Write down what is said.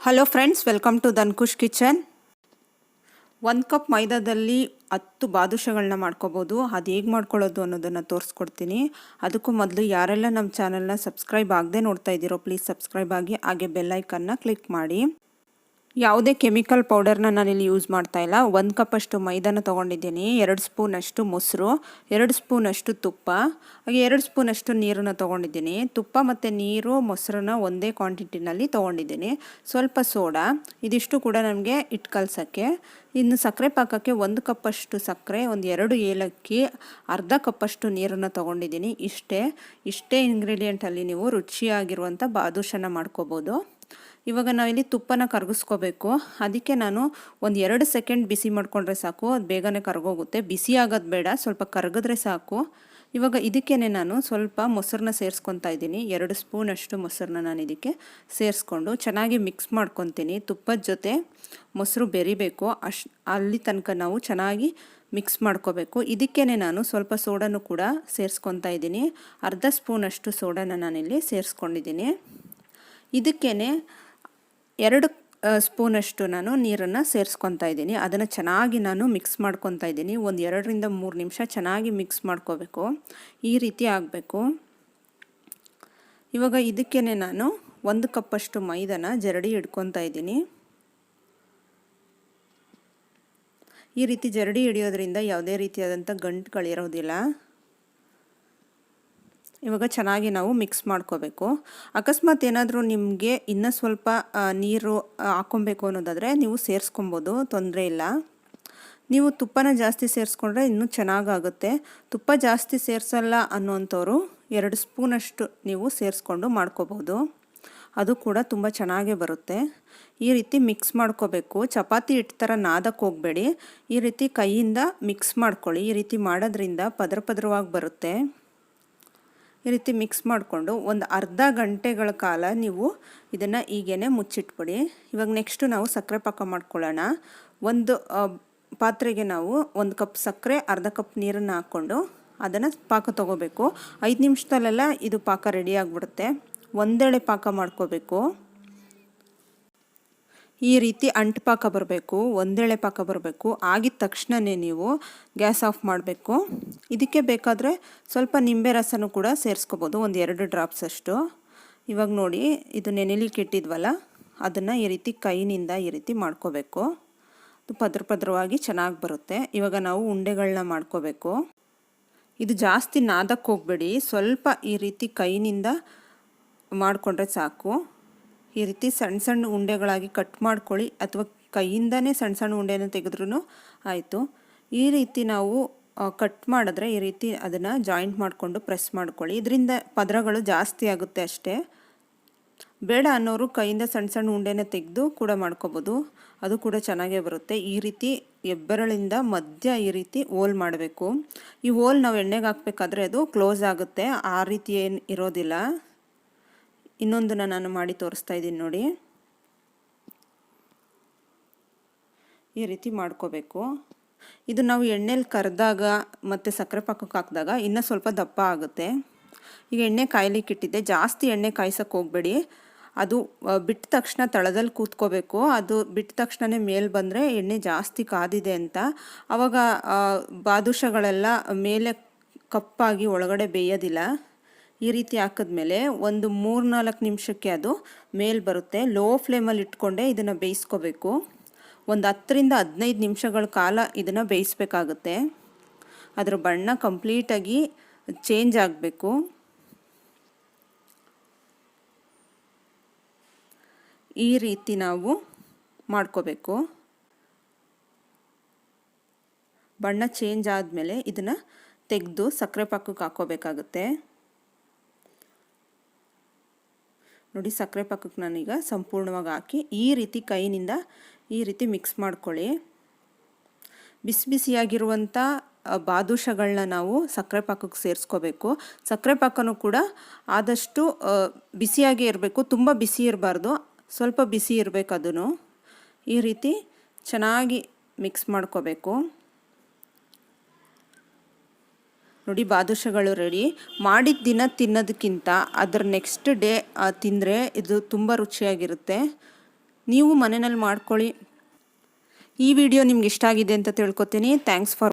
Hello friends, welcome to Dhankush kitchen. 1 cup ಮೈದಾದಲ್ಲಿ 10 ಬಾದುಷಗಳನ್ನ ಮಾಡ್ಕೋಬೋದು. ಅದು ಹೇಗೆ ಮಾಡ್ಕೊಳ್ಳೋದು ಅನ್ನೋದನ್ನು ತೋರಿಸ್ಕೊಡ್ತೀನಿ. ಅದಕ್ಕೂ ಮೊದಲು ಯಾರೆಲ್ಲ ನಮ್ಮ ಚಾನಲ್ನ ಸಬ್ಸ್ಕ್ರೈಬ್ ಆಗದೆ ನೋಡ್ತಾ ಇದ್ದೀರೋ ಪ್ಲೀಸ್ ಸಬ್ಸ್ಕ್ರೈಬ್ ಆಗಿ, ಹಾಗೆ ಬೆಲ್ಲೈಕನ್ನ ಕ್ಲಿಕ್ ಮಾಡಿ. ಯಾವುದೇ ಕೆಮಿಕಲ್ ಪೌಡರ್ನ ನಾನಿಲ್ಲಿ ಯೂಸ್ ಮಾಡ್ತಾ ಇಲ್ಲ. 1 ಕಪ್ಪಷ್ಟು ಮೈದಾನ ತೊಗೊಂಡಿದ್ದೀನಿ, 2 ಸ್ಪೂನಷ್ಟು ಮೊಸರು, 2 ಸ್ಪೂನಷ್ಟು ತುಪ್ಪ, ಹಾಗೆ 2 ಸ್ಪೂನಷ್ಟು ನೀರನ್ನು ತೊಗೊಂಡಿದ್ದೀನಿ. ತುಪ್ಪ ಮತ್ತು ನೀರು ಮೊಸರನ್ನ ಒಂದೇ ಕ್ವಾಂಟಿಟಿನಲ್ಲಿ ತೊಗೊಂಡಿದ್ದೀನಿ. ಸ್ವಲ್ಪ ಸೋಡಾ, ಇದಿಷ್ಟು ಕೂಡ ನಮಗೆ ಹಿಟ್ಟು ಕಲಸೋಕ್ಕೆ. ಇನ್ನು ಸಕ್ಕರೆ ಪಾಕಕ್ಕೆ 1 ಕಪ್ಪಷ್ಟು ಸಕ್ಕರೆ, ಒಂದು 2 ಏಲಕ್ಕಿ, ಅರ್ಧ ಕಪ್ಪಷ್ಟು ನೀರನ್ನು ತೊಗೊಂಡಿದ್ದೀನಿ. ಇಷ್ಟೇ ಇಂಗ್ರೀಡಿಯೆಂಟಲ್ಲಿ ನೀವು ರುಚಿಯಾಗಿರುವಂಥ ಬಾದುಷನ ಮಾಡ್ಕೋಬೋದು. ಇವಾಗ ನಾವಿಲ್ಲಿ ತುಪ್ಪನ ಕರಗಿಸ್ಕೋಬೇಕು. ಅದಕ್ಕೆ ನಾನು ಒಂದು 2 ಸೆಕೆಂಡ್ ಬಿಸಿ ಮಾಡಿಕೊಂಡ್ರೆ ಸಾಕು, ಅದು ಬೇಗನೆ ಕರಗೋಗುತ್ತೆ. ಬಿಸಿ ಆಗೋದು ಬೇಡ, ಸ್ವಲ್ಪ ಕರಗಿದ್ರೆ ಸಾಕು. ಇವಾಗ ಇದಕ್ಕೇ ನಾನು ಸ್ವಲ್ಪ ಮೊಸರನ್ನ ಸೇರಿಸ್ಕೊತಾ ಇದ್ದೀನಿ. 2 ಸ್ಪೂನಷ್ಟು ಮೊಸರನ್ನ ನಾನು ಇದಕ್ಕೆ ಸೇರಿಸ್ಕೊಂಡು ಚೆನ್ನಾಗಿ ಮಿಕ್ಸ್ ಮಾಡ್ಕೊತೀನಿ. ತುಪ್ಪದ ಜೊತೆ ಮೊಸರು ಬೆರಿಬೇಕು, ಅಲ್ಲಿ ತನಕ ನಾವು ಚೆನ್ನಾಗಿ ಮಿಕ್ಸ್ ಮಾಡ್ಕೋಬೇಕು. ಇದಕ್ಕೇ ನಾನು ಸ್ವಲ್ಪ ಸೋಡಾನು ಕೂಡ ಸೇರಿಸ್ಕೊತಾ ಇದ್ದೀನಿ. ಅರ್ಧ ಸ್ಪೂನಷ್ಟು ಸೋಡಾನ ನಾನಿಲ್ಲಿ ಸೇರಿಸ್ಕೊಂಡಿದ್ದೀನಿ. ಇದಕ್ಕೇ 2 ಸ್ಪೂನಷ್ಟು ನಾನು ನೀರನ್ನು ಸೇರಿಸ್ಕೊತಾ ಇದ್ದೀನಿ. ಅದನ್ನು ಚೆನ್ನಾಗಿ ನಾನು ಮಿಕ್ಸ್ ಮಾಡ್ಕೊತಾ ಇದ್ದೀನಿ. ಒಂದು 2 ರಿಂದ 3 ನಿಮಿಷ ಚೆನ್ನಾಗಿ ಮಿಕ್ಸ್ ಮಾಡ್ಕೋಬೇಕು. ಈ ರೀತಿ ಆಗಬೇಕು. ಇವಾಗ ಇದಕ್ಕೇ ನಾನು 1 ಕಪ್ಪಷ್ಟು ಮೈದಾನ ಜರಡಿ ಹಿಡ್ಕೊತಾ ಇದ್ದೀನಿ. ಈ ರೀತಿ ಜರಡಿ ಹಿಡಿಯೋದ್ರಿಂದ ಯಾವುದೇ ರೀತಿಯಾದಂಥ ಗಂಟುಗಳಿರೋದಿಲ್ಲ. ಇವಾಗ ಚೆನ್ನಾಗಿ ನಾವು ಮಿಕ್ಸ್ ಮಾಡ್ಕೋಬೇಕು. ಅಕಸ್ಮಾತ್ ಏನಾದರೂ ನಿಮಗೆ ಇನ್ನೂ ಸ್ವಲ್ಪ ನೀರು ಹಾಕ್ಕೊಬೇಕು ಅನ್ನೋದಾದರೆ ನೀವು ಸೇರಿಸ್ಕೊಬೋದು, ತೊಂದರೆ ಇಲ್ಲ. ನೀವು ತುಪ್ಪನ ಜಾಸ್ತಿ ಸೇರಿಸ್ಕೊಂಡ್ರೆ ಇನ್ನೂ ಚೆನ್ನಾಗಾಗುತ್ತೆ. ತುಪ್ಪ ಜಾಸ್ತಿ ಸೇರಿಸಲ್ಲ ಅನ್ನೋಂಥವ್ರು 2 ಸ್ಪೂನಷ್ಟು ನೀವು ಸೇರಿಸ್ಕೊಂಡು ಮಾಡ್ಕೋಬೋದು. ಅದು ಕೂಡ ತುಂಬ ಚೆನ್ನಾಗೇ ಬರುತ್ತೆ. ಈ ರೀತಿ ಮಿಕ್ಸ್ ಮಾಡ್ಕೋಬೇಕು. ಚಪಾತಿ ಹಿಟ್ಟು ಥರ ನಾದಕ್ಕೆ ಹೋಗಬೇಡಿ, ಈ ರೀತಿ ಕೈಯಿಂದ ಮಿಕ್ಸ್ ಮಾಡ್ಕೊಳ್ಳಿ. ಈ ರೀತಿ ಮಾಡೋದ್ರಿಂದ ಪದರವಾಗಿ ಬರುತ್ತೆ. ಈ ರೀತಿ ಮಿಕ್ಸ್ ಮಾಡಿಕೊಂಡು ಒಂದು ಅರ್ಧ ಗಂಟೆಗಳ ಕಾಲ ನೀವು ಇದನ್ನು ಹೀಗೇ ಮುಚ್ಚಿಟ್ಬಿಡಿ. ಇವಾಗ ನೆಕ್ಸ್ಟು ನಾವು ಸಕ್ಕರೆ ಪಾಕ ಮಾಡ್ಕೊಳ್ಳೋಣ. ಒಂದು ಪಾತ್ರೆಗೆ ನಾವು 1 ಕಪ್ ಸಕ್ಕರೆ, ಅರ್ಧ ಕಪ್ ನೀರನ್ನು ಹಾಕ್ಕೊಂಡು ಅದನ್ನು ಪಾಕ ತೊಗೋಬೇಕು. 5 ನಿಮಿಷದಲ್ಲೆಲ್ಲ ಇದು ಪಾಕ ರೆಡಿ ಆಗಿಬಿಡುತ್ತೆ. ಒಂದೇಳೆ ಪಾಕ ಮಾಡ್ಕೋಬೇಕು. ಈ ರೀತಿ ಅಂಟು ಪಾಕ ಬರಬೇಕು, ಒಂದೇಳೆ ಪಾಕ ಬರಬೇಕು. ಆಗಿದ ತಕ್ಷಣವೇ ನೀವು ಗ್ಯಾಸ್ ಆಫ್ ಮಾಡಬೇಕು. ಇದಕ್ಕೆ ಬೇಕಾದರೆ ಸ್ವಲ್ಪ ನಿಂಬೆ ರಸನೂ ಕೂಡ ಸೇರಿಸ್ಕೋಬೋದು, ಒಂದು 2 ಡ್ರಾಪ್ಸ್ ಅಷ್ಟು. ಇವಾಗ ನೋಡಿ, ಇದು ನೆನೆಲಿಕ್ಕೆ ಇಟ್ಟಿದ್ವಲ್ಲ, ಅದನ್ನು ಈ ರೀತಿ ಕೈನಿಂದ ಈ ರೀತಿ ಮಾಡ್ಕೋಬೇಕು. ಅದು ಪದರವಾಗಿ ಚೆನ್ನಾಗಿ ಬರುತ್ತೆ. ಇವಾಗ ನಾವು ಉಂಡೆಗಳನ್ನ ಮಾಡ್ಕೋಬೇಕು. ಇದು ಜಾಸ್ತಿ ನಾದಕ್ಕೆ ಹೋಗಬೇಡಿ, ಸ್ವಲ್ಪ ಈ ರೀತಿ ಕೈನಿಂದ ಮಾಡಿಕೊಂಡ್ರೆ ಸಾಕು. ಈ ರೀತಿ ಸಣ್ಣ ಸಣ್ಣ ಉಂಡೆಗಳಾಗಿ ಕಟ್ ಮಾಡ್ಕೊಳ್ಳಿ, ಅಥವಾ ಕೈಯಿಂದನೇ ಸಣ್ಣ ಸಣ್ಣ ಉಂಡೆನ ತೆಗೆದ್ರೂ ಆಯಿತು. ಈ ರೀತಿ ನಾವು ಕಟ್ ಮಾಡಿದ್ರೆ ಈ ರೀತಿ ಅದನ್ನು ಜಾಯಿಂಟ್ ಮಾಡಿಕೊಂಡು ಪ್ರೆಸ್ ಮಾಡ್ಕೊಳ್ಳಿ. ಇದರಿಂದ ಪದರಗಳು ಜಾಸ್ತಿ ಆಗುತ್ತೆ ಅಷ್ಟೇ. ಬೇಡ ಅನ್ನೋರು ಕೈಯಿಂದ ಸಣ್ಣ ಸಣ್ಣ ಉಂಡೆನ ತೆಗೆದು ಕೂಡ ಮಾಡ್ಕೋಬೋದು, ಅದು ಕೂಡ ಚೆನ್ನಾಗೇ ಬರುತ್ತೆ. ಈ ರೀತಿ ಹೆಬ್ಬೆರಳಿಂದ ಮಧ್ಯ ಈ ರೀತಿ ಹೋಲ್ ಮಾಡಬೇಕು. ಈ ಹೋಲ್ ನಾವು ಎಣ್ಣೆಗೆ ಹಾಕಬೇಕಾದ್ರೆ ಅದು ಕ್ಲೋಸ್ ಆಗುತ್ತೆ, ಆ ರೀತಿ ಏನು ಇರೋದಿಲ್ಲ. ಇನ್ನೊಂದನ್ನು ನಾನು ಮಾಡಿ ತೋರಿಸ್ತಾ ಇದ್ದೀನಿ ನೋಡಿ. ಈ ರೀತಿ ಮಾಡ್ಕೋಬೇಕು. ಇದು ನಾವು ಎಣ್ಣೆಲಿ ಕರೆದಾಗ ಮತ್ತು ಸಕ್ಕರೆ ಪಾಕಕ್ಕೆ ಹಾಕಿದಾಗ ಇನ್ನೂ ಸ್ವಲ್ಪ ದಪ್ಪ ಆಗುತ್ತೆ. ಈಗ ಎಣ್ಣೆ ಕಾಯ್ಲಿಕ್ಕೆ ಇಟ್ಟಿದ್ದೆ, ಜಾಸ್ತಿ ಎಣ್ಣೆ ಕಾಯ್ಸೋಕ್ಕೆ ಹೋಗಬೇಡಿ. ಅದು ಬಿಟ್ಟ ತಕ್ಷಣ ತಳದಲ್ಲಿ ಕೂತ್ಕೋಬೇಕು. ಅದು ಬಿಟ್ಟ ತಕ್ಷಣವೇ ಮೇಲೆ ಬಂದರೆ ಎಣ್ಣೆ ಜಾಸ್ತಿ ಕಾದಿದೆ ಅಂತ. ಆವಾಗ ಬಾದುಷಗಳೆಲ್ಲ ಮೇಲೆ ಕಪ್ಪಾಗಿ ಒಳಗಡೆ ಬೇಯೋದಿಲ್ಲ. ಈ ರೀತಿ ಹಾಕಿದ್ಮೇಲೆ ಒಂದು 3-4 ನಿಮಿಷಕ್ಕೆ ಅದು ಮೇಲೆ ಬರುತ್ತೆ. ಲೋ ಫ್ಲೇಮಲ್ಲಿ ಇಟ್ಕೊಂಡೆ ಇದನ್ನು ಬೇಯಿಸ್ಕೋಬೇಕು. ಒಂದು 10 ರಿಂದ 15 ನಿಮಿಷಗಳ ಕಾಲ ಇದನ್ನು ಬೇಯಿಸ್ಬೇಕಾಗುತ್ತೆ. ಅದರ ಬಣ್ಣ ಕಂಪ್ಲೀಟಾಗಿ ಚೇಂಜ್ ಆಗಬೇಕು. ಈ ರೀತಿ ನಾವು ಮಾಡ್ಕೋಬೇಕು. ಬಣ್ಣ ಚೇಂಜ್ ಆದಮೇಲೆ ಇದನ್ನು ತೆಗೆದು ಸಕ್ಕರೆ ಪಾಕಕ್ಕೆ ಹಾಕ್ಕೋಬೇಕಾಗುತ್ತೆ. ನೋಡಿ, ಸಕ್ಕರೆ ಪಾಕಕ್ಕೆ ನಾನೀಗ ಸಂಪೂರ್ಣವಾಗಿ ಹಾಕಿ ಈ ರೀತಿ ಕೈನಿಂದ ಈ ರೀತಿ ಮಿಕ್ಸ್ ಮಾಡ್ಕೊಳ್ಳಿ. ಬಿಸಿಯಾಗಿರುವಂಥ ಬಾದುಷಗಳನ್ನ ನಾವು ಸಕ್ಕರೆ ಪಾಕಕ್ಕೆ ಸೇರಿಸ್ಕೋಬೇಕು. ಸಕ್ಕರೆ ಪಾಕನೂ ಕೂಡ ಆದಷ್ಟು ಬಿಸಿಯಾಗೇ ಇರಬೇಕು, ತುಂಬ ಬಿಸಿ ಇರಬಾರ್ದು, ಸ್ವಲ್ಪ ಬಿಸಿ ಇರಬೇಕು. ಅದನ್ನು ಈ ರೀತಿ ಚೆನ್ನಾಗಿ ಮಿಕ್ಸ್ ಮಾಡ್ಕೋಬೇಕು. ನೋಡಿ, ಬಾದುಷಗಳು ರೆಡಿ. ಮಾಡಿದ ದಿನ ತಿನ್ನೋದಕ್ಕಿಂತ ಅದರ ನೆಕ್ಸ್ಟ್ ಡೇ ತಿಂದರೆ ಇದು ತುಂಬ ರುಚಿಯಾಗಿರುತ್ತೆ. ನೀವು ಮನೆಯಲ್ಲಿ ಮಾಡ್ಕೊಳ್ಳಿ. ಈ ವಿಡಿಯೋ ನಿಮ್ಗೆ ಇಷ್ಟ ಆಗಿದೆ ಅಂತ ತಿಳ್ಕೊತೀನಿ. Thanks for